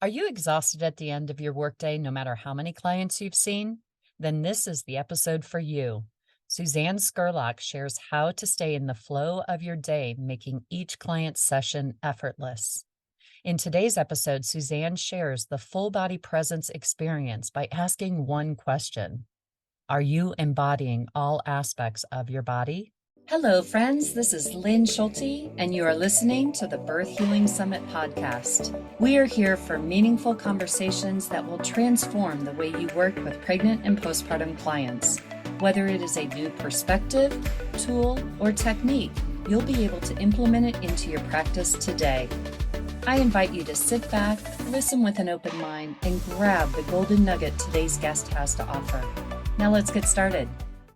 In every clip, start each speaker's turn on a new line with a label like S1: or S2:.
S1: Are you exhausted at the end of your workday, no matter how many clients you've seen? Then this is the episode for you. Suzanne Scurlock shares how to stay in the flow of your day, making each client session effortless. In today's episode, Suzanne shares the full body presence experience by asking one question. Are you embodying all aspects of your body? Hello, friends. This is Lynn Schulte, and you are listening to the Birth Healing Summit podcast. We are here for meaningful conversations that will transform the way you work with pregnant and postpartum clients. Whether it is a new perspective, tool, or technique, you'll be able to implement it into your practice today. I invite you to sit back, listen with an open mind, and grab the golden nugget today's guest has to offer. Now let's get started.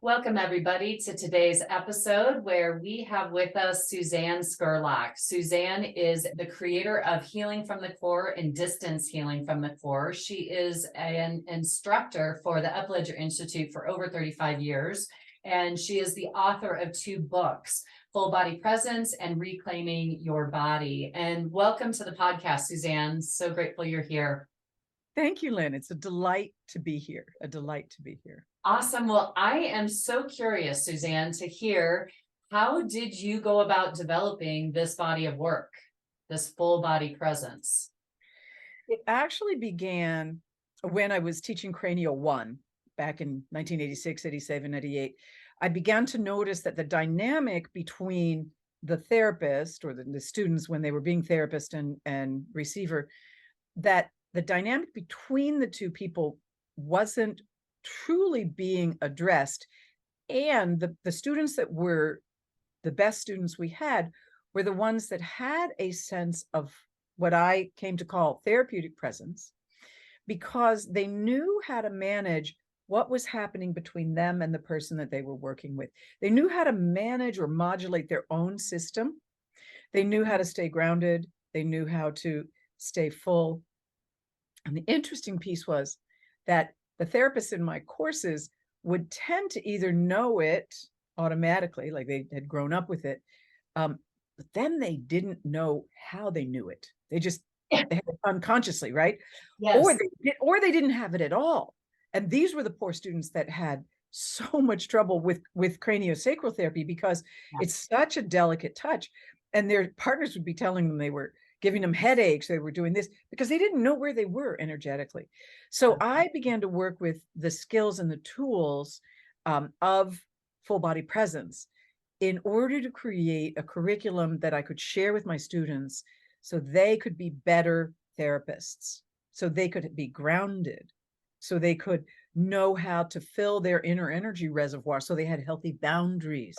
S1: Welcome, everybody, to today's episode where we have with us Suzanne Scurlock. Suzanne is the creator of Healing from the Core and Distance Healing from the Core. She is an instructor for the Upledger Institute for over 35 years, and she is the author of 2 books, Full Body Presence and Reclaiming Your Body. And welcome to the podcast, Suzanne. So grateful you're here.
S2: Thank you, Lynn. It's a delight to be here. A delight to be here.
S1: Awesome. Well, I am so curious, Suzanne, to hear, how did you go about developing this body of work, this full body presence?
S2: It actually began when I was teaching Cranial 1 back in 1986, 87, 88. I began to notice that the dynamic between the therapist or the students when they were being therapist and receiver, that the dynamic between the two people wasn't truly being addressed. And the students that were the best students we had were the ones that had a sense of what I came to call therapeutic presence, because they knew how to manage what was happening between them and the person that they were working with. They knew how to manage or modulate their own system. They knew how to stay grounded. They knew how to stay full. And the interesting piece was that the therapists in my courses would tend to either know it automatically, like they had grown up with it, but then they didn't know how they knew it. They just they had it unconsciously, right?
S1: Yes.
S2: Or they didn't have it at all. And these were the poor students that had so much trouble with craniosacral therapy, because it's such a delicate touch. And their partners would be telling them they were giving them headaches, they were doing this, because they didn't know where they were energetically. So I began to work with the skills and the tools of full body presence in order to create a curriculum that I could share with my students so they could be better therapists, so they could be grounded, so they could know how to fill their inner energy reservoir, so they had healthy boundaries.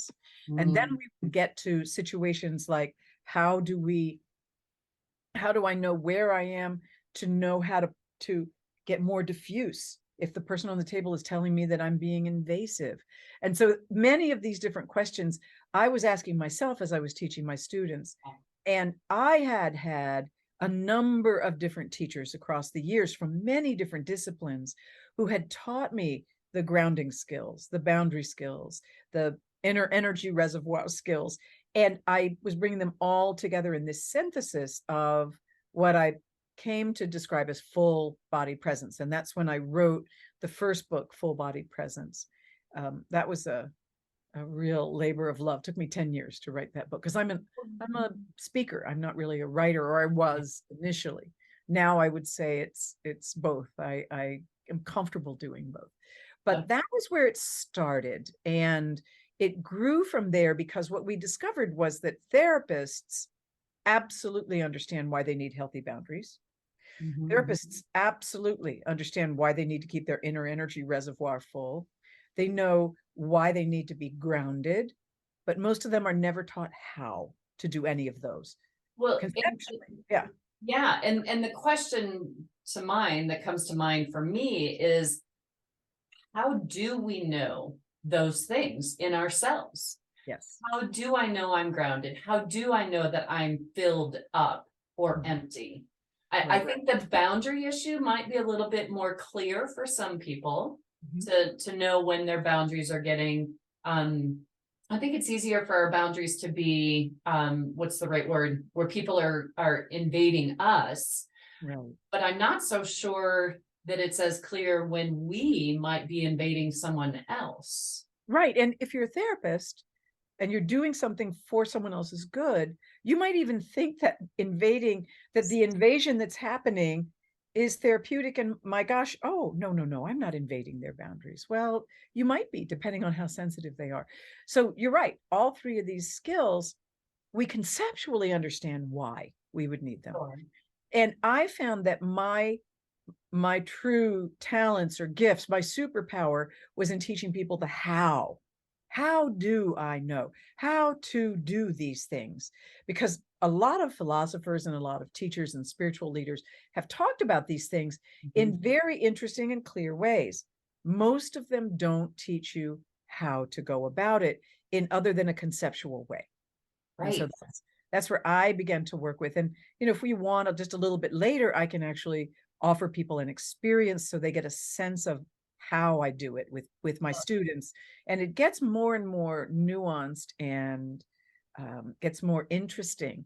S2: And then we would get to situations like, how do I know where I am to know how to get more diffuse if the person on the table is telling me that I'm being invasive? And so many of these different questions I was asking myself as I was teaching my students. And I had a number of different teachers across the years from many different disciplines who had taught me the grounding skills, the boundary skills, the inner energy reservoir skills. And I was bringing them all together in this synthesis of what I came to describe as full body presence. And that's when I wrote the first book, Full Body Presence. That was a real labor of love. It took me 10 years to write that book, because I'm a speaker. I'm not really a writer, or I was initially. Now I would say it's both. I am comfortable doing both. But that was where it started. And it grew from there, because what we discovered was that therapists absolutely understand why they need healthy boundaries. Mm-hmm. Therapists absolutely understand why they need to keep their inner energy reservoir full. They know why they need to be grounded, but most of them are never taught how to do any of those.
S1: Well, yeah. And the question that comes to mind for me is, how do we know those things in ourselves?
S2: Yes.
S1: How do I know I'm grounded? How do I know that I'm filled up or empty? I think the boundary issue might be a little bit more clear for some people to know when their boundaries are getting, I think it's easier for our boundaries to be, what's the right word, where people are invading us.
S2: Right.
S1: But I'm not so sure that it's as clear when we might be invading someone else.
S2: Right. And if you're a therapist and you're doing something for someone else's good, you might even think that the invasion that's happening is therapeutic. And my gosh, oh, no, no, no, I'm not invading their boundaries. Well, you might be, depending on how sensitive they are. So you're right. All three of these skills, we conceptually understand why we would need them.
S1: Sure.
S2: And I found that my true talents or gifts, my superpower was in teaching people the how. How do I know how to do these things? Because a lot of philosophers and a lot of teachers and spiritual leaders have talked about these things
S1: Mhm.
S2: in very interesting and clear ways. Most of them don't teach you how to go about it in other than a conceptual way. And so
S1: Right.
S2: that's where I began to work with. And if we want just a little bit later, I can actually offer people an experience so they get a sense of how I do it with my students. And it gets more and more nuanced and gets more interesting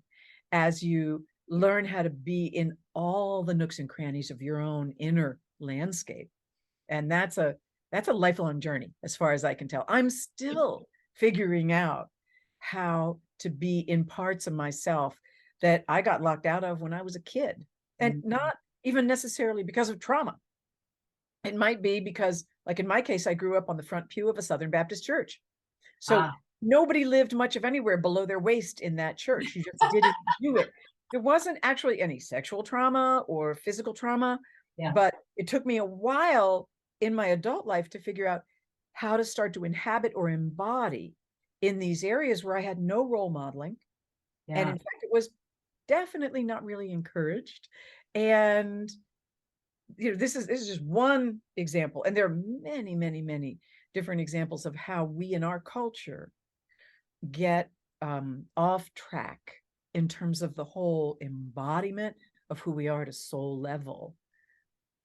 S2: as you learn how to be in all the nooks and crannies of your own inner landscape. And that's a lifelong journey, as far as I can tell. I'm still figuring out how to be in parts of myself that I got locked out of when I was a kid. And
S1: Mhm.
S2: not even necessarily because of trauma. It might be because, like in my case, I grew up on the front pew of a Southern Baptist church. So
S1: Ah,
S2: nobody lived much of anywhere below their waist in that church. You just didn't do it. There wasn't actually any sexual trauma or physical trauma,
S1: yeah,
S2: but it took me a while in my adult life to figure out how to start to inhabit or embody in these areas where I had no role modeling. And
S1: yeah.
S2: in fact, it was definitely not really encouraged. And this is just one example, and there are many, many, many different examples of how we in our culture get off track in terms of the whole embodiment of who we are at a soul level.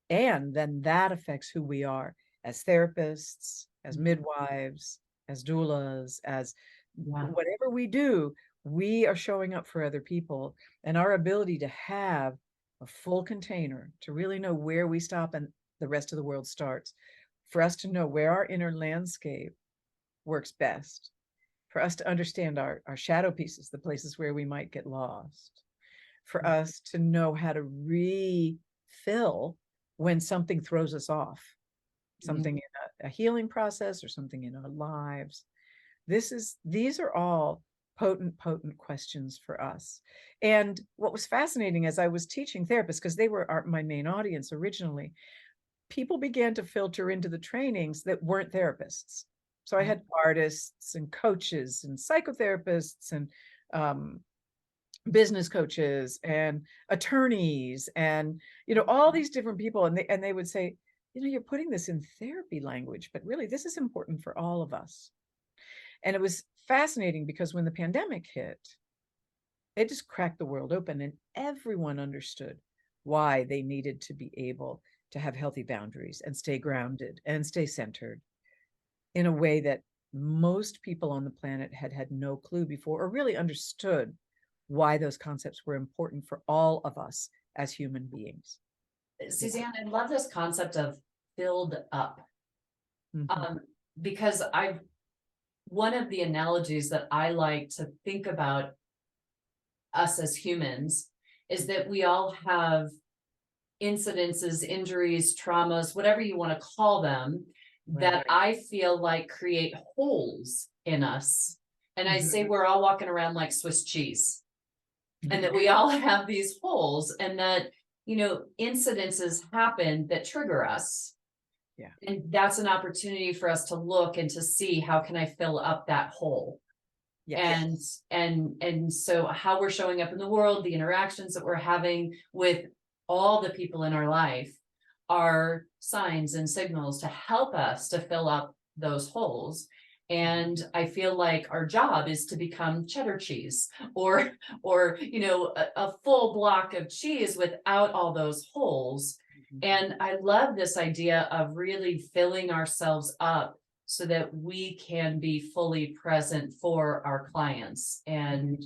S2: And then that affects who we are as therapists, as
S1: Mhm.
S2: midwives, as doulas, as
S1: Yeah.
S2: whatever we do, we are showing up for other people. And our ability to have a full container to really know where we stop and the rest of the world starts, for us to know where our inner landscape works best, for us to understand our shadow pieces, the places where we might get lost, for us to know how to refill when something throws us off,
S1: Mhm.
S2: something in a healing process or something in our lives. These are all potent questions for us. And what was fascinating as I was teaching therapists, because they were my main audience originally, people began to filter into the trainings that weren't therapists. So I
S1: Ah,
S2: had artists and coaches and psychotherapists and um, business coaches and attorneys and all these different people, and they would say, you're putting this in therapy language, but really this is important for all of us. And it was fascinating because when the pandemic hit, it just cracked the world open and everyone understood why they needed to be able to have healthy boundaries and stay grounded and stay centered in a way that most people on the planet had had no clue before or really understood why those concepts were important for all of us as human beings. Yeah.
S1: Suzanne, I love this concept of filled up.
S2: Mhm.
S1: Um, because one of the analogies that I like to think about us as humans is that we all have incidences, injuries, traumas, whatever you want to call them,
S2: Right.
S1: that I feel like create holes in us. And I say
S2: Mhm.
S1: we're all walking around like Swiss cheese, and that
S2: Mhm.
S1: we all have these holes, and that, incidences happen that trigger us.
S2: Yeah.
S1: And that's an opportunity for us to look and to see how can I fill up that hole.
S2: Yes.
S1: And and so how we're showing up in the world, the interactions that we're having with all the people in our life are signs and signals to help us to fill up those holes.
S2: Mhm.
S1: And I feel like our job is to become cheddar cheese, or a full block of cheese without all those holes.
S2: Mhm.
S1: And I love this idea of really filling ourselves up so that we can be fully present for our clients.
S2: Mhm.
S1: And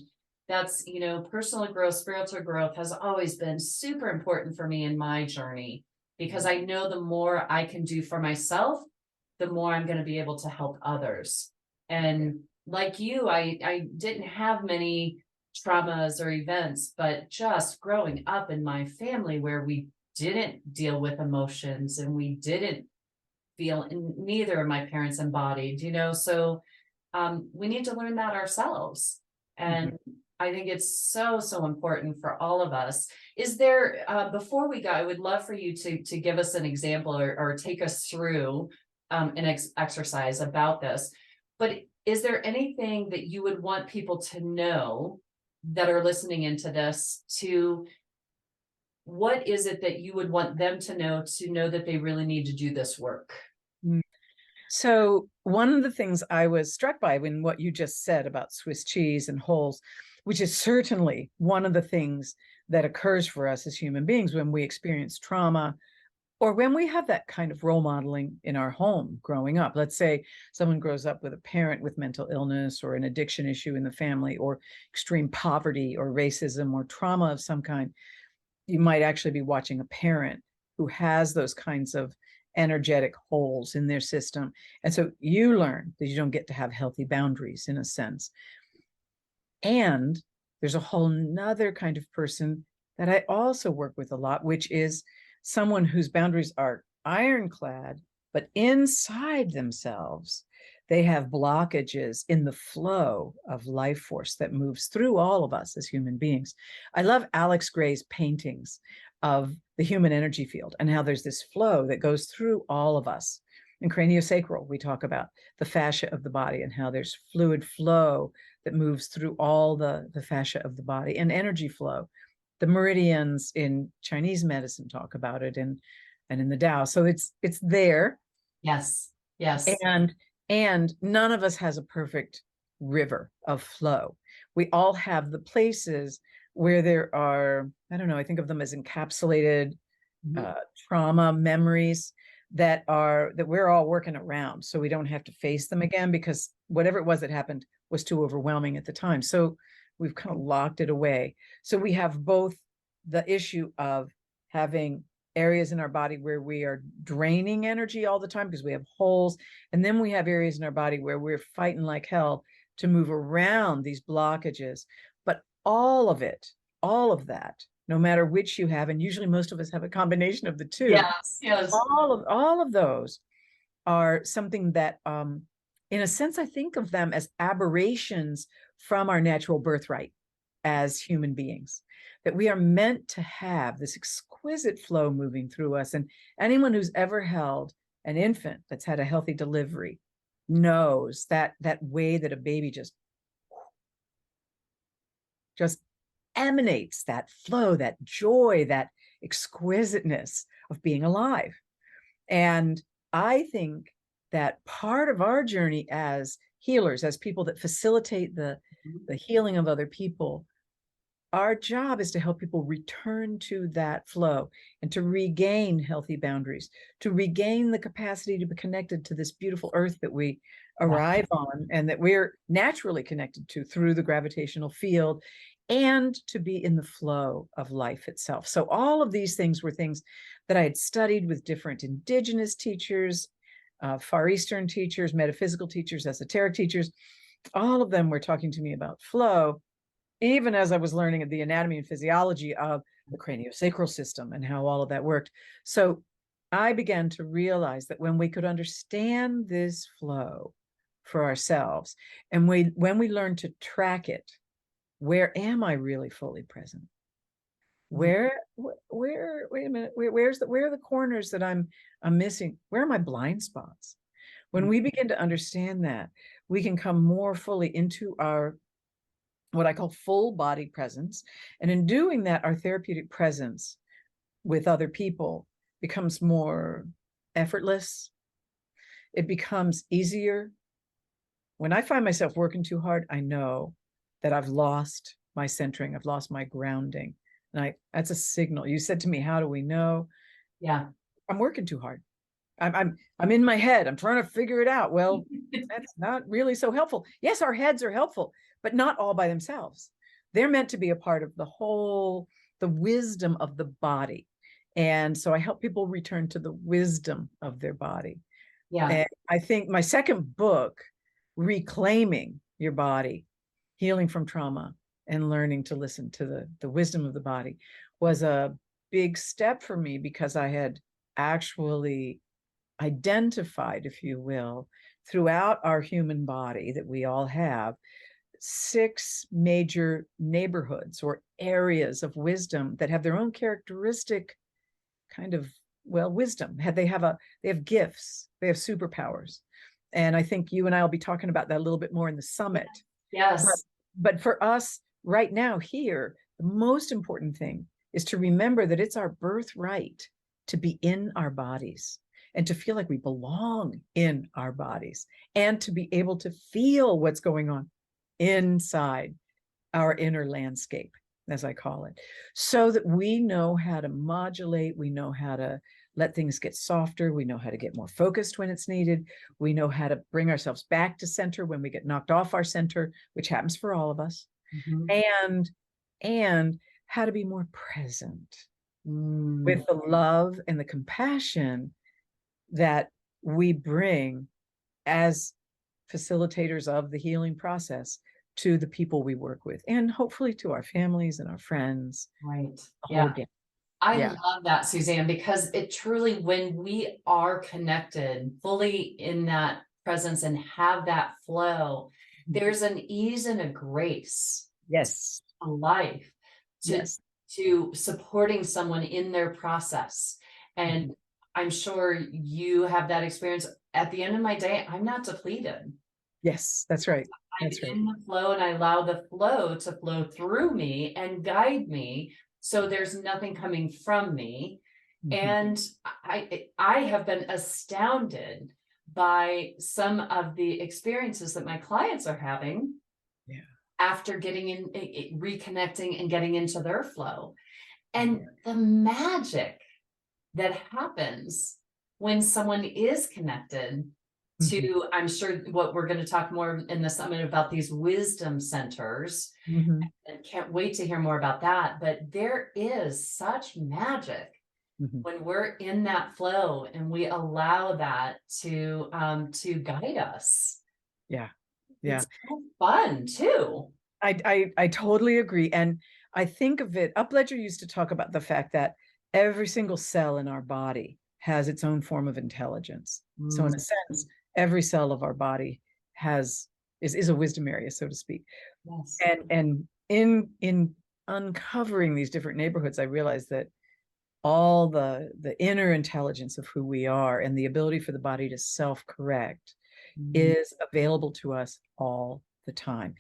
S1: That's, personal growth, spiritual growth has always been super important for me in my journey because I know the more I can do for myself, the more I'm going to be able to help others.
S2: Yeah.
S1: And like you, I didn't have many traumas or events, but just growing up in my family where we didn't deal with emotions and we didn't feel, and neither of my parents embodied, so we need to learn that ourselves.
S2: Mhm.
S1: And I think it's so, so important for all of us. Is there, before we go, I would love for you to give us an example or take us through an exercise about this. But is there anything that you would want people to know that are listening into this to what is it that you would want them to know that they really need to do this work?
S2: Mm. So one of the things I was struck by when what you just said about Swiss cheese and holes, which is certainly one of the things that occurs for us as human beings when we experience trauma or when we have that kind of role modeling in our home growing up. Let's say someone grows up with a parent with mental illness or an addiction issue in the family or extreme poverty or racism or trauma of some kind. You might actually be watching a parent who has those kinds of energetic holes in their system. And so you learn that you don't get to have healthy boundaries in a sense. And there's a whole nother kind of person that I also work with a lot, which is someone whose boundaries are ironclad, but inside themselves, they have blockages in the flow of life force that moves through all of us as human beings. I love Alex Gray's paintings of the human energy field and how there's this flow that goes through all of us. In craniosacral, we talk about the fascia of the body and how there's fluid flow that moves through all the fascia of the body and energy flow. The meridians in Chinese medicine talk about it and in the Tao. So it's there.
S1: Yes. Yes.
S2: And and none of us has a perfect river of flow. We all have the places where there are, I don't know, I think of them as encapsulated
S1: Mhm.
S2: uh, trauma memories that we're all working around so we don't have to face them again because whatever it was that happened was too overwhelming at the time, so we've kind of locked it away. So we have both the issue of having areas in our body where we are draining energy all the time because we have holes, and then we have areas in our body where we're fighting like hell to move around these blockages. But all of that, no matter which you have, and usually most of us have a combination of the two,
S1: Yes. Yes.
S2: all of those are something that in a sense I think of them as aberrations from our natural birthright as human beings, that we are meant to have this exquisite flow moving through us. And anyone who's ever held an infant that's had a healthy delivery knows that way that a baby just emanates that flow, that joy, that exquisiteness of being alive. And I think that part of our journey as healers, as people that facilitate the healing of other people, our job is to help people return to that flow and to regain healthy boundaries, to regain the capacity to be connected to this beautiful earth that we
S1: Yeah.
S2: arrive on and that we're naturally connected to through the gravitational field, and to be in the flow of life itself. So all of these things were things that I had studied with different indigenous teachers, Far Eastern teachers, metaphysical teachers, esoteric teachers. All of them were talking to me about flow, even as I was learning the anatomy and physiology of the craniosacral system and how all of that worked. So I began to realize that when we could understand this flow for ourselves, and when we learn to track it, where am I really fully present? Wait a minute, where are the corners that I'm missing? Where are my blind spots? When we begin to understand that, we can come more fully into our what I call full body presence. And in doing that, our therapeutic presence with other people becomes more effortless. It becomes easier. When I find myself working too hard, I know that I've lost my centering, I've lost my grounding. And that's a signal. You said to me, how do we know?
S1: Yeah.
S2: I'm working too hard. I'm in my head. I'm trying to figure it out. Well, that's not really so helpful. Yes, our heads are helpful, but not all by themselves. they're meant to be a part of the wisdom of the body. And so I help people return to the wisdom of their body.
S1: Yeah.
S2: And I think my second book, Reclaiming Your Body, Healing from Trauma and Learning to Listen to the Wisdom of the Body, was a big step for me, because I had actually identified, if you will, throughout our human body that we all have, 6 major neighborhoods or areas of wisdom that have their own characteristic kind of, well, wisdom. They have gifts, they have superpowers. And I think you and I will be talking about that a little bit more in the summit. But,
S1: Yes.
S2: but for us right now here, the most important thing is to remember that it's our birthright to be in our bodies and to feel like we belong in our bodies, and to be able to feel what's going on inside our inner landscape, as I call it, so that we know how to modulate, we know how to let things get softer, we know how to get more focused when it's needed, we know how to bring ourselves back to center when we get knocked off our center, which happens for all of us,
S1: Mhm.
S2: and how to be more present
S1: Mm.
S2: with the love and the compassion that we bring as facilitators of the healing process to the people we work with, and hopefully to our families and our friends,
S1: Right.
S2: the whole
S1: Yeah.
S2: game.
S1: I
S2: Yeah.
S1: love that, Suzanne, because it truly, when we are connected fully in that presence and have that flow, there's an ease and a grace
S2: Yes.
S1: to life, to
S2: Yes.
S1: supporting someone in their process. And I'm sure you have that experience. At the end of my day, I'm not depleted.
S2: Yes, that's right.
S1: I'm
S2: That's right.
S1: in the flow, and I allow the flow to flow through me and guide me. So there's nothing coming from me.
S2: Mhm.
S1: And I have been astounded by some of the experiences that my clients are having
S2: Yeah.
S1: after getting in, reconnecting and getting into their flow. And
S2: Yeah.
S1: the magic that happens when someone is connected
S2: Mhm.
S1: to, I'm sure what we're going to talk more in the summit about, these wisdom centers,
S2: Mhm.
S1: and can't wait to hear more about that. But there is such magic
S2: Mhm.
S1: when we're in that flow and we allow that to guide us.
S2: Yeah. Yeah.
S1: It's so fun too.
S2: I totally agree. And I think of it, Upledger used to talk about the fact that every single cell in our body has its own form of intelligence. So in a
S1: Mm,
S2: sense, every cell of our body is a wisdom area, so to speak.
S1: yes.
S2: And in uncovering these different neighborhoods, I realized that all the inner intelligence of who we are and the ability for the body to self-correct
S1: Mm,
S2: is available to us all the time.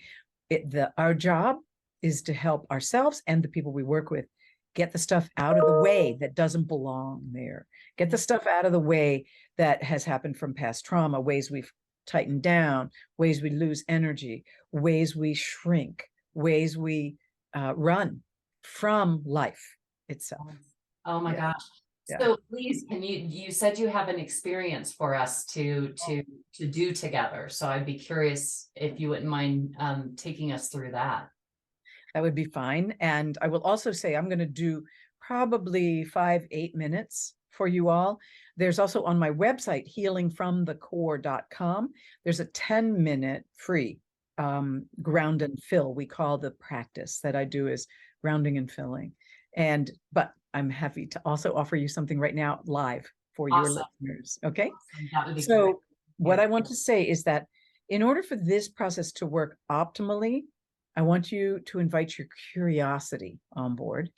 S2: Our job is to help ourselves and the people we work with get the stuff out of the way that doesn't belong there. Get the stuff out of the way that has happened from past trauma, ways we've tightened down, ways we lose energy, ways we shrink, ways we run from life itself.
S1: yes. Oh my
S2: Yeah,
S1: gosh.
S2: yeah.
S1: So please, can you said you have an experience for us to do together. So I'd be curious if you wouldn't mind taking us through that.
S2: That would be fine. And I will also say I'm going to do probably 5, 8 minutes for you all. There's also on my website, healingfromthecore.com, there's a 10-minute free ground and fill. We call the practice that I do is grounding and filling. But I'm happy to also offer you something right now live for your
S1: Awesome.
S2: listeners. Okay.
S1: Awesome. That would be great.
S2: So what I want to say is that in order for this process to work optimally, I want you to invite your curiosity on board.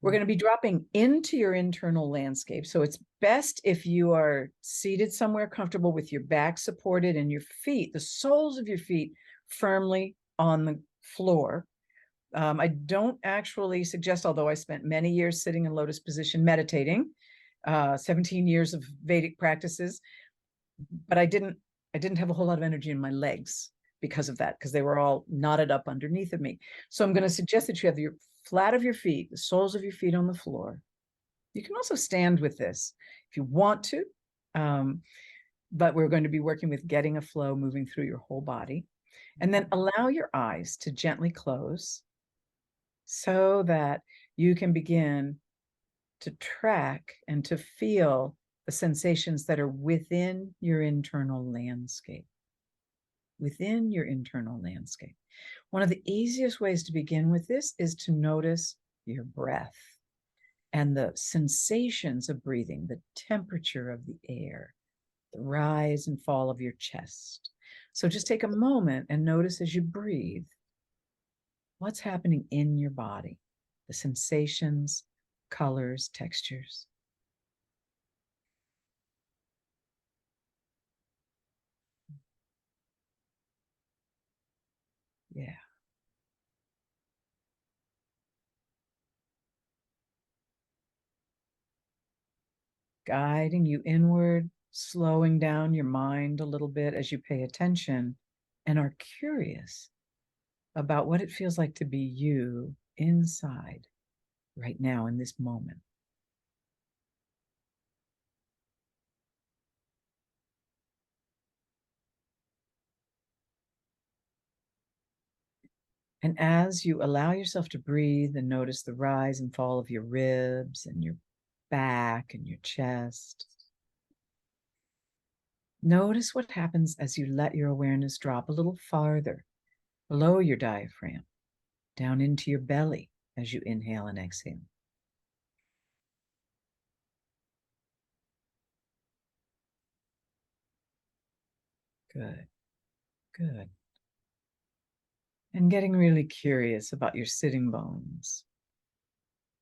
S2: We're going to be dropping into your internal landscape. So it's best if you are seated somewhere comfortable with your back supported and your feet, the soles of your feet, firmly on the floor. I don't actually suggest, although I spent many years sitting in lotus position meditating, 17 years of Vedic practices, but I didn't have a whole lot of energy in my legs because of that, because they were all knotted up underneath of me. So I'm going to suggest that you have your flat of your feet, the soles of your feet on the floor. You can also stand with this if you want to, but we're going to be working with getting a flow moving through your whole body. And then allow your eyes to gently close so that you can begin to track and to feel the sensations that are within your internal landscape. Within your internal landscape. One of the easiest ways to begin with this is to notice your breath and the sensations of breathing, the temperature of the air, the rise and fall of your chest. So just take a moment and notice as you breathe, what's happening in your body, the sensations, colors, textures. Yeah. Guiding you inward, slowing down your mind a little bit as you pay attention and are curious about what it feels like to be you inside right now in this moment. And as you allow yourself to breathe and notice the rise and fall of your ribs and your back and your chest, notice what happens as you let your awareness drop a little farther below your diaphragm, down into your belly as you inhale and exhale. Good, good. And getting really curious about your sitting bones.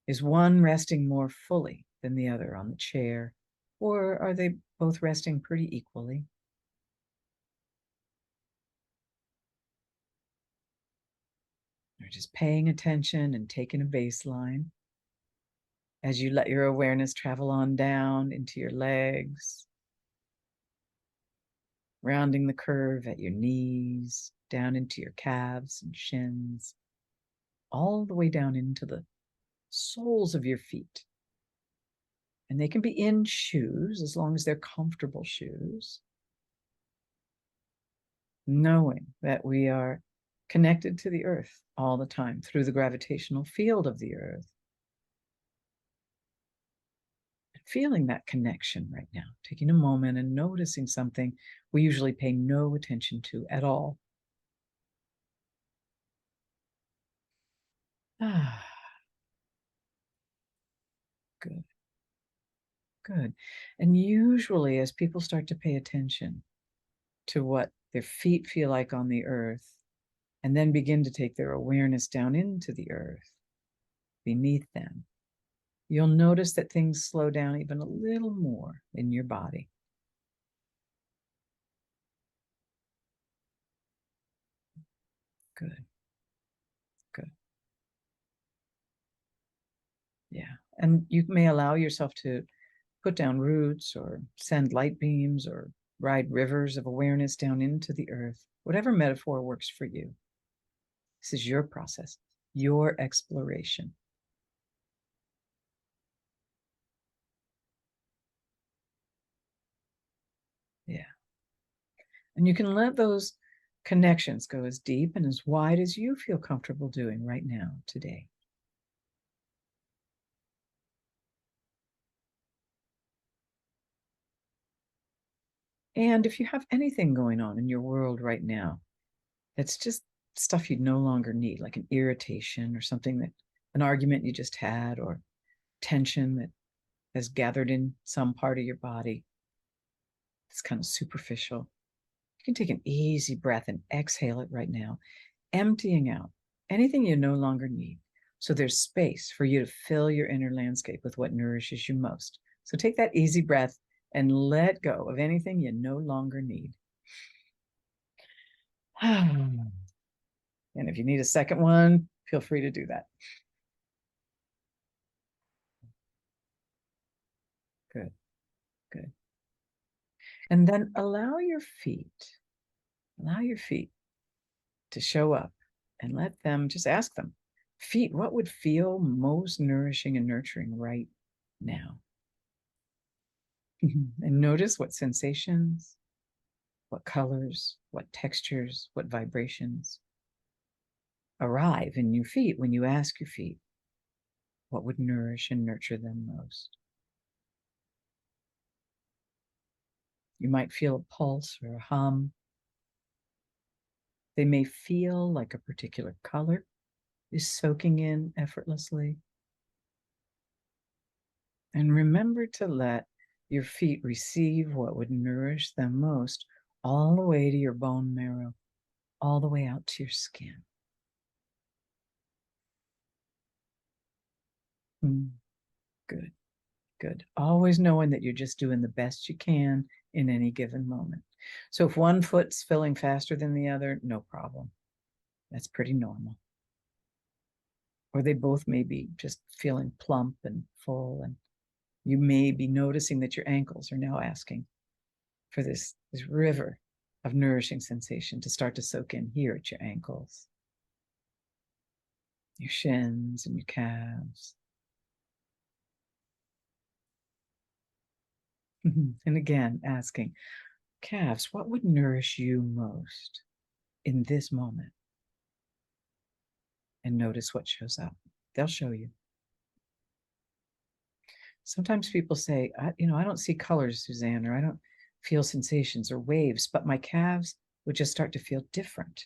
S2: Is one resting more fully than the other on the chair, or are they both resting pretty equally? Or just paying attention and taking a baseline as you let your awareness travel on down into your legs, rounding the curve at your knees, down into your calves and shins, all the way down into the soles of your feet. And they can be in shoes as long as they're comfortable shoes. Knowing that we are connected to the earth all the time through the gravitational field of the earth. Feeling that connection right now, taking a moment and noticing something we usually pay no attention to at all. Ah, good, good. And usually as people start to pay attention to what their feet feel like on the earth, and then begin to take their awareness down into the earth beneath them, you'll notice that things slow down even a little more in your body. Good, good. Yeah. And you may allow yourself to put down roots or send light beams or ride rivers of awareness down into the earth, whatever metaphor works for you. This is your process, your exploration. Yeah. And you can let those connections go as deep and as wide as you feel comfortable doing right now, today. And if you have anything going on in your world right now, that's just stuff you'd no longer need, like an irritation or something that an argument you just had, or tension that has gathered in some part of your body. It's kind of superficial. You can take an easy breath and exhale it right now, emptying out anything you no longer need. So there's space for you to fill your inner landscape with what nourishes you most. So take that easy breath and let go of anything you no longer need. And if you need a second one, feel free to do that. Good, good. And then allow your feet to show up and let them, just ask them, feet, what would feel most nourishing and nurturing right now? And notice what sensations, what colors, what textures, what vibrations arrive in your feet when you ask your feet what would nourish and nurture them most. You might feel a pulse or a hum. They may feel like a particular color is soaking in effortlessly. And remember to let your feet receive what would nourish them most, all the way to your bone marrow, all the way out to your skin. Good, good. Always knowing that you're just doing the best you can in any given moment. So if one foot's filling faster than the other, no problem. That's pretty normal. Or they both may be just feeling plump and full, and you may be noticing that your ankles are now asking for this river of nourishing sensation to start to soak in here at your ankles, your shins and your calves. And again, asking, calves, what would nourish you most in this moment? And notice what shows up. They'll show you. Sometimes people say, I don't see colors, Suzanne, or I don't feel sensations or waves, but my calves would just start to feel different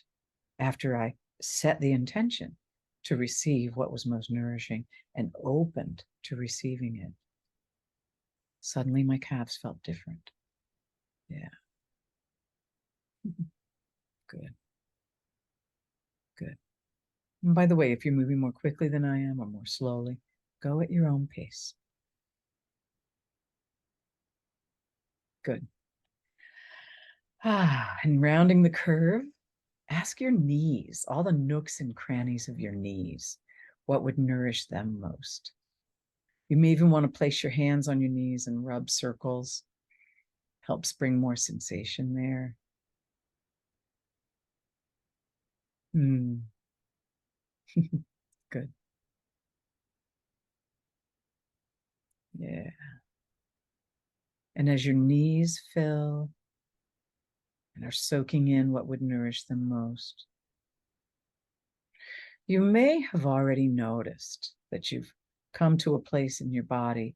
S2: after I set the intention to receive what was most nourishing and opened to receiving it. Suddenly my calves felt different. Yeah. Good. Good. And by the way, if you're moving more quickly than I am or more slowly, go at your own pace. Good. And rounding the curve, ask your knees, all the nooks and crannies of your knees, what would nourish them most. You may even want to place your hands on your knees and rub circles. Helps bring more sensation there. Good. Yeah. And as your knees fill and are soaking in what would nourish them most, you may have already noticed that you've come to a place in your body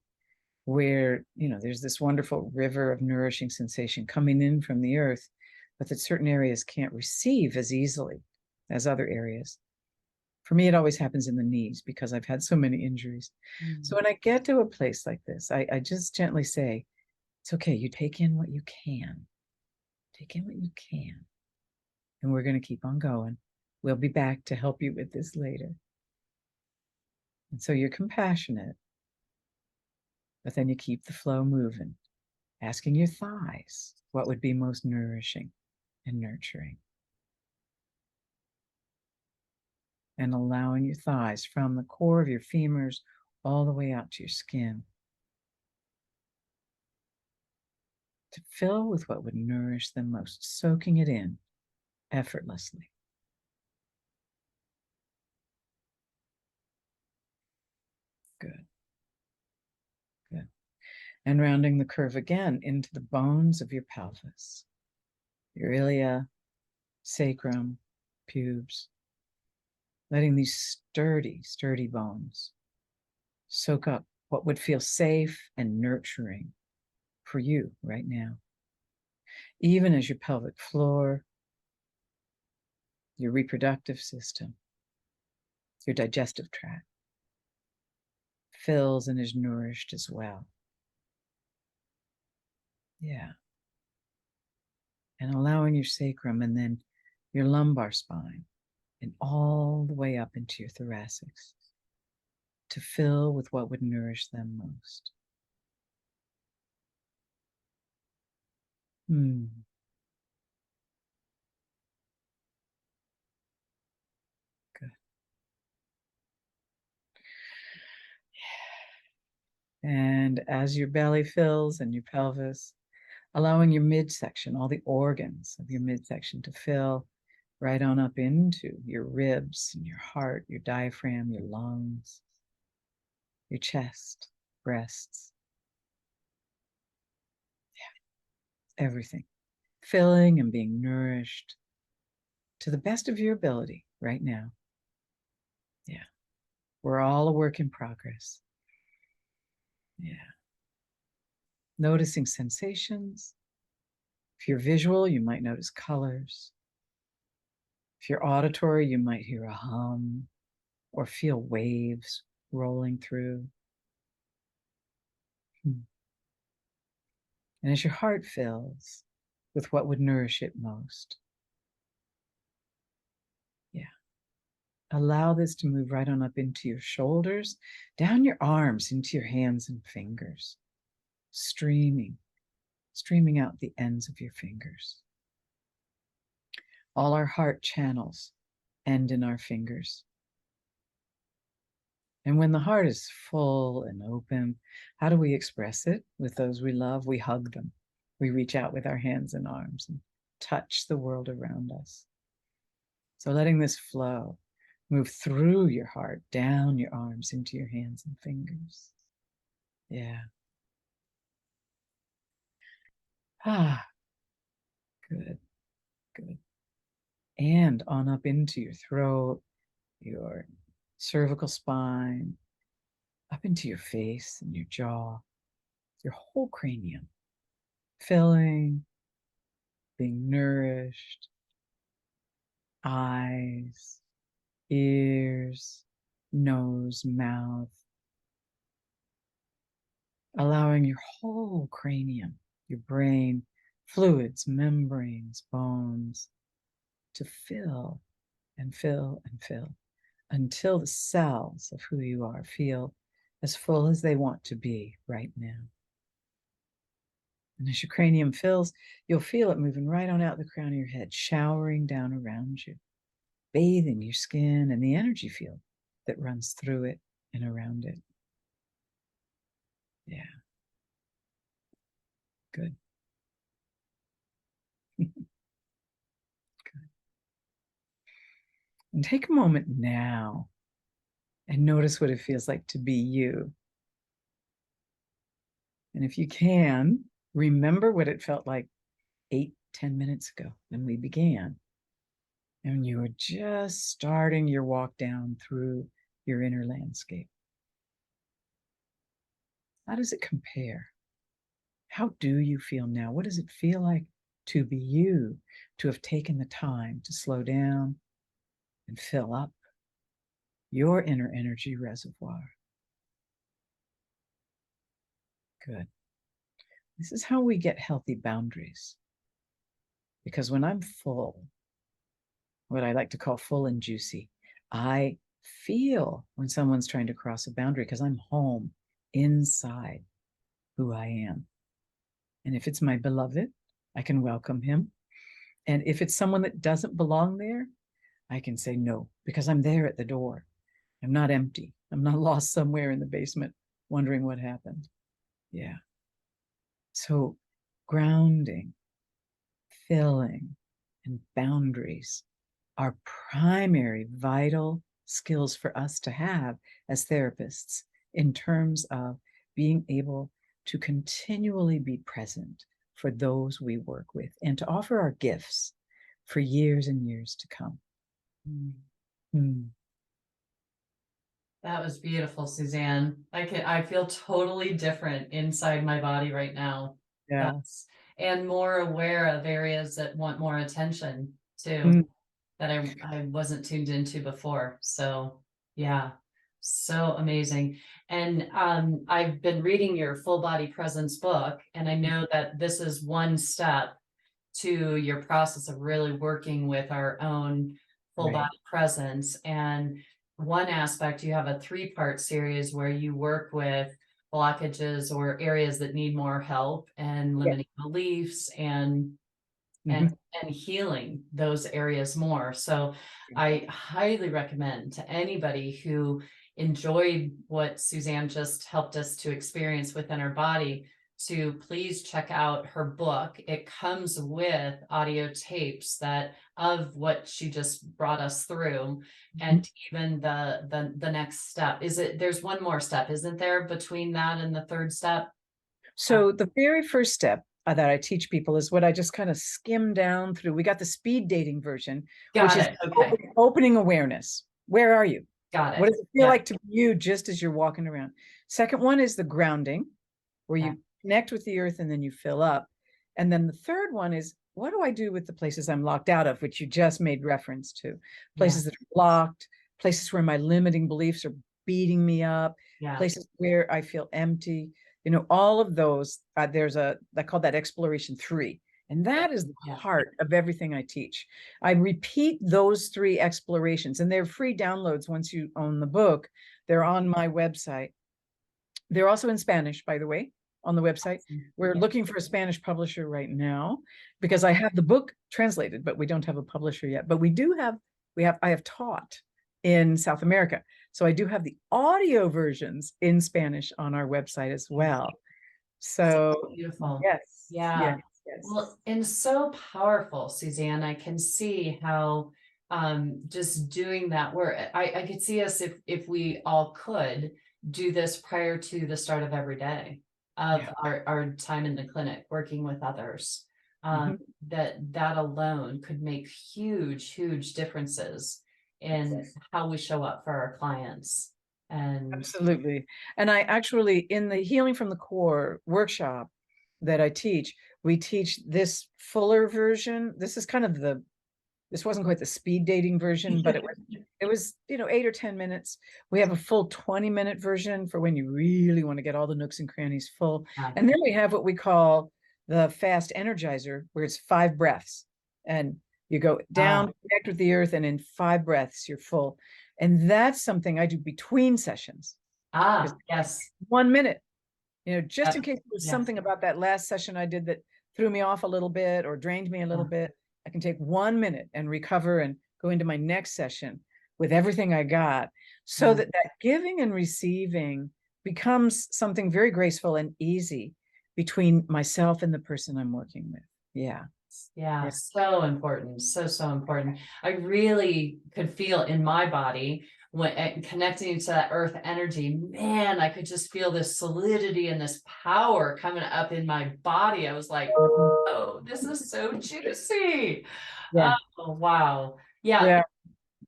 S2: where, there's this wonderful river of nourishing sensation coming in from the earth, but that certain areas can't receive as easily as other areas. For me, it always happens in the knees because I've had so many injuries. So when I get to a place like this, I just gently say, it's okay. You take in what you can. Take in what you can. And we're going to keep on going. We'll be back to help you with this later. And so you're compassionate, but then you keep the flow moving, asking your thighs what would be most nourishing and nurturing. And allowing your thighs from the core of your femurs all the way out to your skin to fill with what would nourish them most, soaking it in effortlessly. Good. Good. And rounding the curve again into the bones of your pelvis, your ilia, sacrum, pubes, letting these sturdy bones soak up what would feel safe and nurturing for you right now. Even as your pelvic floor, your reproductive system, your digestive tract fills and is nourished as well. Yeah. And allowing your sacrum and then your lumbar spine and all the way up into your thoracics to fill with what would nourish them most. Good. And as your belly fills and your pelvis, allowing your midsection, all the organs of your midsection to fill right on up into your ribs and your heart, your diaphragm, your lungs, your chest, breasts, everything. filling and being nourished to the best of your ability right now. Yeah. We're all a work in progress. Yeah. Noticing sensations. If you're visual, you might notice colors. If you're auditory, you might hear a hum or feel waves rolling through. Hmm. And as your heart fills with what would nourish it most, yeah, allow this to move right on up into your shoulders, down your arms, into your hands and fingers, streaming out the ends of your fingers. All our heart channels end in our fingers. And when the heart is full and open, how do we express it with those we love? We hug them. We reach out with our hands and arms and touch the world around us. So letting this flow move through your heart, down your arms, into your hands and fingers. Yeah. Ah, good, good. And on up into your throat, your cervical spine, up into your face and your jaw, your whole cranium, filling, being nourished, eyes, ears, nose, mouth, allowing your whole cranium, your brain, fluids, membranes, bones to fill and fill and fill until the cells of who you are feel as full as they want to be right now. And as your cranium fills, you'll feel it moving right on out the crown of your head, showering down around you, bathing your skin and the energy field that runs through it and around it. Yeah. Good. Good. And take a moment now and notice what it feels like to be you. And if you can, remember what it felt like 8-10 minutes ago when we began. And you were just starting your walk down through your inner landscape. How does it compare? How do you feel now? What does it feel like to be you, to have taken the time to slow down and fill up your inner energy reservoir? Good. This is how we get healthy boundaries. Because when I'm full, what I like to call full and juicy, I feel when someone's trying to cross a boundary because I'm home inside who I am. And if it's my beloved, I can welcome him. And if it's someone that doesn't belong there, I can say no, because I'm there at the door. I'm not empty. I'm not lost somewhere in the basement wondering what happened. Yeah. So grounding, filling, and boundaries are primary vital skills for us to have as therapists in terms of being able to continually be present for those we work with and to offer our gifts for years and years to come.
S1: Mm.
S2: Mm.
S1: That was beautiful, Suzanne. I feel totally different inside my body right now.
S2: Yeah.
S1: That's and more aware of areas that want more attention too,
S2: Mm.
S1: that I wasn't tuned into before. So yeah, so amazing. And I've been reading your full body presence book, and I know that this is one step to your process of really working with our own full
S2: Right.
S1: body presence. And one aspect, you have a 3-part series where you work with blockages or areas that need more help and
S2: Yeah.
S1: limiting beliefs and
S2: Mhm.
S1: and healing those areas more. So I highly recommend to anybody who enjoyed what Suzanne just helped us to experience within our body to please check out her book. It comes with audio tapes that of what she just brought us through,
S2: Mhm.
S1: and even the next step. Is it there's one more step, isn't there, between that and the third step? Uh,
S2: So the very first step that I teach people is what I just kind of skim down through. We got the speed dating version, which
S1: Got
S2: is
S1: it. Okay.
S2: opening awareness. Where are you?
S1: Got
S2: What
S1: it.
S2: does it feel
S1: Yeah.
S2: like to you just as you're walking around? Second one is the grounding, where
S1: Yeah.
S2: you connect with the earth and then you fill up. And then the third one is, what do I do with the places I'm locked out of, which you just made reference to?
S1: Yeah.
S2: Places that are blocked, places where my limiting beliefs are beating me up,
S1: Yeah.
S2: places where I feel empty. All of those, I call that exploration 3. And
S1: Yeah.
S2: that is the
S1: Yeah.
S2: heart of everything I teach. I repeat those 3 explorations, and they're free downloads once you own the book. They're on my website. They're also in Spanish, by the way, on the website. We're
S1: Yeah.
S2: looking for a Spanish publisher right now because I have the book translated, but we don't have a publisher yet. But I have taught in South America. So I do have the audio versions in Spanish on our website as well.
S1: So
S2: So
S1: beautiful.
S2: yes,
S1: Yeah.
S2: yes, yes.
S1: Well, and so powerful, Suzanne. I can see how just doing that work, I could see us if we all could do this prior to the start of every day of
S2: Yeah.
S1: our time in the clinic, working with others. Um,
S2: Mhm.
S1: that alone could make huge, huge differences in how we show up for our clients. And
S2: Absolutely. And I actually, in the Healing from the Core workshop that I teach, we teach this fuller version. This is kind of this wasn't quite the speed dating version, but it was 8 or 10 minutes. We have a full 20-minute version for when you really want to get all the nooks and crannies full. And then we have what we call the fast energizer, where it's 5 breaths. And you go down, connect with the earth, and in 5 breaths, you're full. And that's something I do between sessions.
S1: yes.
S2: 1 minute, just in
S1: Yep.
S2: case there's
S1: Yeah.
S2: something about that last session I did that threw me off a little bit or drained me a little bit, I can take 1 minute and recover and go into my next session with everything I got, so
S1: Yeah.
S2: that giving and receiving becomes something very graceful and easy between myself and the person I'm working with. Yeah.
S1: Yeah,
S2: Yeah.
S1: so important. So, so important. I really could feel in my body when connecting to that earth energy, man, I could just feel this solidity and this power coming up in my body. I was like, oh, this is so juicy.
S2: Yeah.
S1: Oh, wow. Yeah,
S2: Yeah.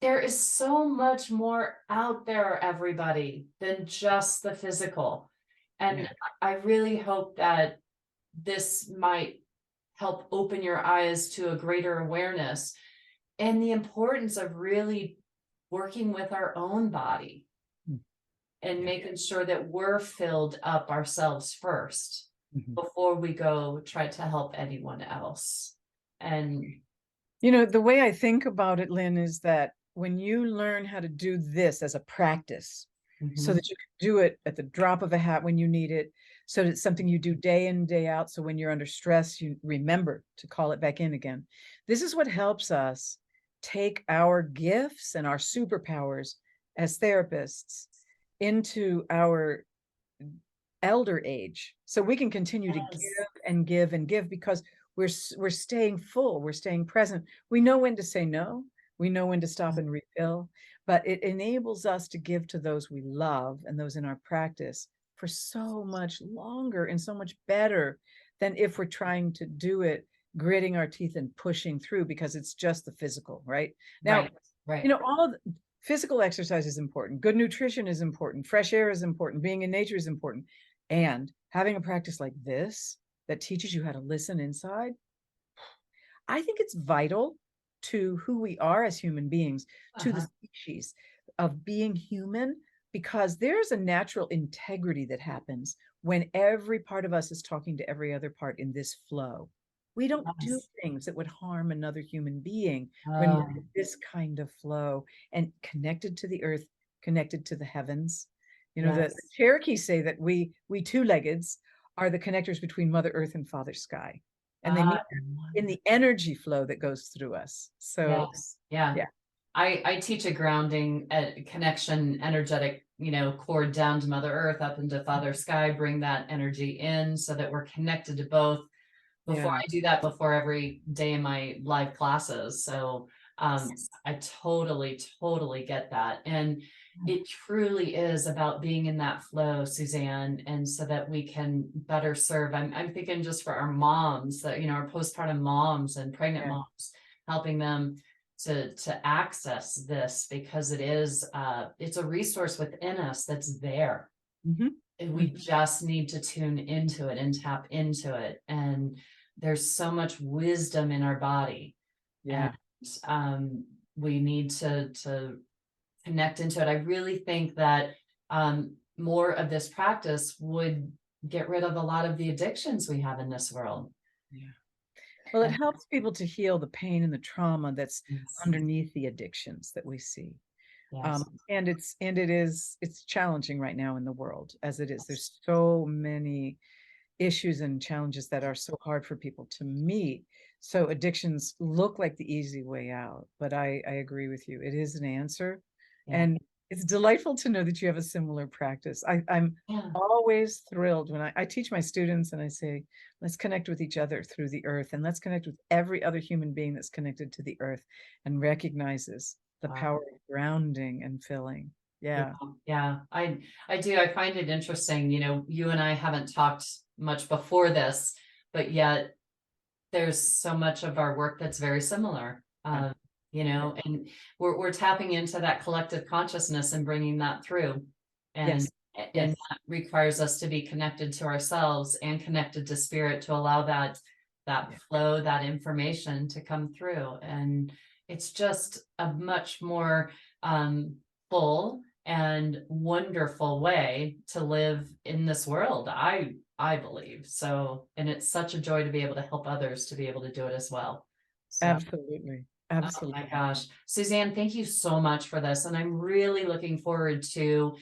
S1: there is so much more out there, everybody, than just the physical. And
S2: Yeah.
S1: I really hope that this might help open your eyes to a greater awareness and the importance of really working with our own body
S2: Mm.
S1: and
S2: Yeah.
S1: making sure that we're filled up ourselves first
S2: Mhm.
S1: before we go try to help anyone else. And
S2: The way I think about it, Lynn, is that when you learn how to do this as a practice, so
S1: mhm,
S2: that you can do it at the drop of a hat when you need it, so that it's something you do day in, day out. So when you're under stress, you remember to call it back in again. This is what helps us take our gifts and our superpowers as therapists into our elder age, so we can continue to give
S1: yes,
S2: and give and give, because we're staying full, we're staying present. We know when to say no, we know when to stop and refill, but it enables us to give to those we love and those in our practice for so much longer and so much better than if we're trying to do it gritting our teeth and pushing through, because it's just the physical, right? Now,
S1: right, right.
S2: all of physical exercise is important, good nutrition is important, fresh air is important, being in nature is important, and having a practice like this that teaches you how to listen inside, I think it's vital to who we are as human beings, to the
S1: Uh-huh.
S2: species of being human, because there's a natural integrity that happens when every part of us is talking to every other part in this flow. We don't do
S1: Yes.
S2: things that would harm another human being when we're in
S1: Um,
S2: this kind of flow and connected to the earth, connected to the heavens. The
S1: yes.
S2: Cherokees say that we two-leggeds are the connectors between Mother Earth and Father Sky. And they
S1: Uh,
S2: mean in the energy flow that goes through us. So
S1: yes. Yeah.
S2: yeah,
S1: I teach a grounding connection, energetic, cord down to Mother Earth, up into Father Sky, bring that energy in so that we're connected to both. Before
S2: yeah.
S1: I do that before every day in my live classes. So I totally, totally get that. And it truly is about being in that flow, Suzanne, and so that we can better serve. I'm thinking just for our moms, that, you know, our postpartum moms and pregnant
S2: Yeah.
S1: moms, helping them to access this, because it is it's a resource within us that's there.
S2: Mhm.
S1: And we
S2: Mhm.
S1: just need to tune into it and tap into it. And there's so much wisdom in our body. And
S2: Yeah.
S1: we need to connect into it. I really think that more of this practice would get rid of a lot of the addictions we have in this world.
S2: Yeah. Well, it
S1: And
S2: helps people to heal the pain and the trauma that's
S1: yes,
S2: underneath the addictions that we see.
S1: yes,
S2: And it's challenging right now in the world as it is. There's so many issues and challenges that are so hard for people to meet. So addictions look like the easy way out, but I agree with you. It is an answer.
S1: yeah,
S2: And it's delightful to know that you have a similar practice. I'm
S1: yeah.
S2: always thrilled when I teach my students and I say, let's connect with each other through the earth and let's connect with every other human being that's connected to the earth and recognizes the
S1: Wow.
S2: power of grounding and filling.
S1: Yeah,
S2: Yeah.
S1: yeah, I do. I find it interesting. You know, you and I haven't talked much before this, but yet there's so much of our work that's very similar.
S2: Yeah.
S1: You know, and we're tapping into that collective consciousness and bringing that through, and
S2: Yes.
S1: and
S2: Yes.
S1: that requires us to be connected to ourselves and connected to spirit to allow that
S2: Yeah.
S1: flow, that information to come through. And it's just a much more full and wonderful way to live in this world, I believe. So, and it's such a joy to be able to help others to be able to do it as well. So,
S2: Absolutely.
S1: oh my
S2: Absolutely.
S1: gosh, Suzanne, thank you so much for this. And I'm really looking forward to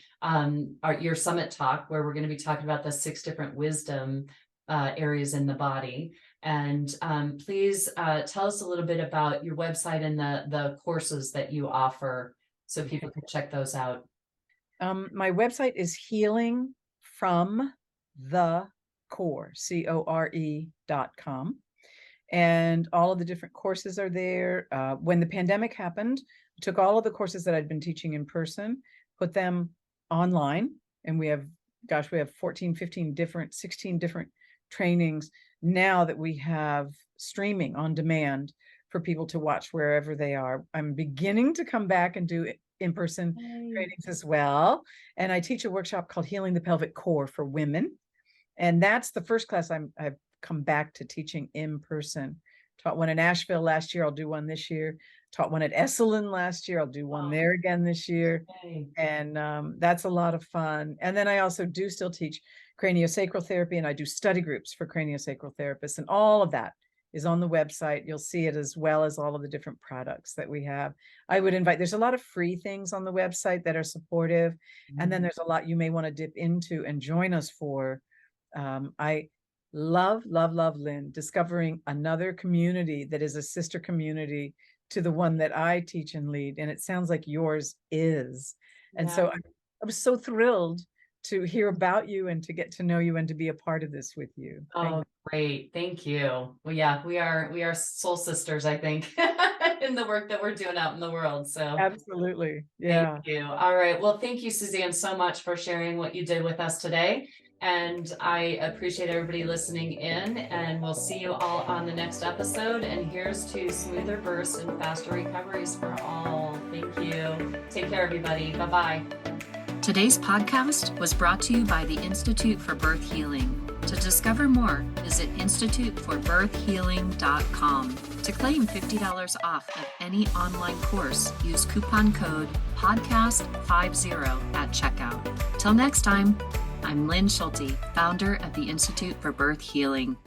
S1: your summit talk, where we're going to be talking about the 6 different wisdom areas in the body. And please tell us a little bit about your website and the courses that you offer, so people can check those out.
S2: My website is healing from the core, CORE.com. And all of the different courses are there. When the pandemic happened, I took all of the courses that I'd been teaching in person, put them online, and we have 14, 15 different, 16 different trainings now that we have streaming on demand for people to watch wherever they are. I'm beginning to come back and do in-person
S1: Yay.
S2: trainings as well. And I teach a workshop called Healing the Pelvic Core for women. And that's the first class I've come back to teaching in person. Taught one in Asheville last year. I'll do one this year. Taught one at Esalen last year. I'll do one
S1: Oh,
S2: there again this year.
S1: yay.
S2: And that's a lot of fun. And then I also do still teach craniosacral therapy, and I do study groups for craniosacral therapists, and all of that is on the website. You'll see it, as well as all of the different products that we have. I would invite, there's a lot of free things on the website that are supportive. And then there's a lot you may want to dip into and join us for. I love, love, love, Lynn, discovering another community that is a sister community to the one that I teach and lead. And it sounds like yours is. And
S1: Yeah.
S2: so I was so thrilled to hear about you and to get to know you and to be a part of this with you. Thank
S1: Oh, great. Thank you. Well, yeah, we are soul sisters, I think, in the work that we're doing out in the world.
S2: you.
S1: So
S2: Absolutely.
S1: thank
S2: Yeah.
S1: you. All right. Well, thank you, Suzanne, so much for sharing what you did with us today. And I appreciate everybody listening in, and we'll see you all on the next episode. And here's to smoother births and faster recoveries for all. Thank you. Take care, everybody. Bye-bye. Today's podcast was brought to you by the Institute for Birth Healing. To discover more, visit instituteforbirthhealing.com. To claim $50 off of any online course, use coupon code podcast50 at checkout. Till next time, I'm Lynn Schulte, founder of the Institute for Birth Healing.